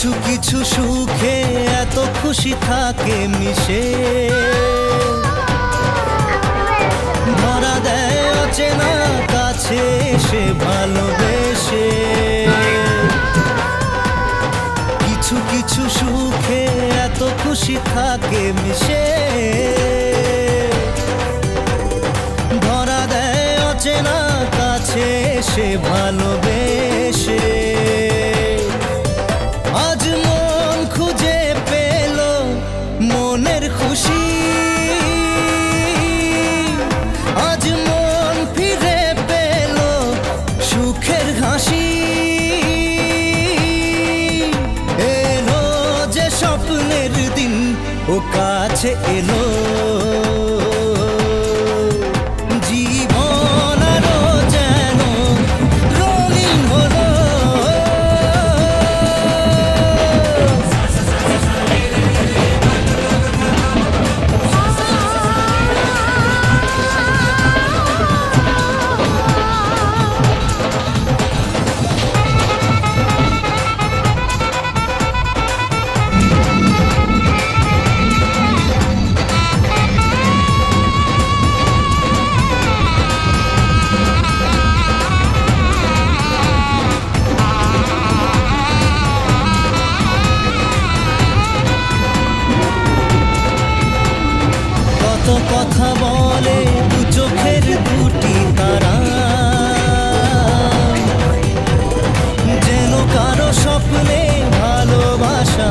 কিছু কিছু সুখে এত খুশি থাকে মিশে, ধরা দেয় অচেনা কাছে এসে ভালোবেসে। কিছু কিছু সুখে এত খুশি থাকে মিশে, ধরা দেয় অচেনা কাছে এসে ভালোবেসে। আজ মন খুঁজে পেল মনের খুশি, আজ মন ফিরে পেল সুখের হাসি। এলো যে স্বপ্নের দিন ও কাছে এলো, জীবন আরো যেন রঙিন হলো। কত কথা বলে দু চোখের দুটি তারা, যেন কারো স্বপ্নে ভালোবাসা।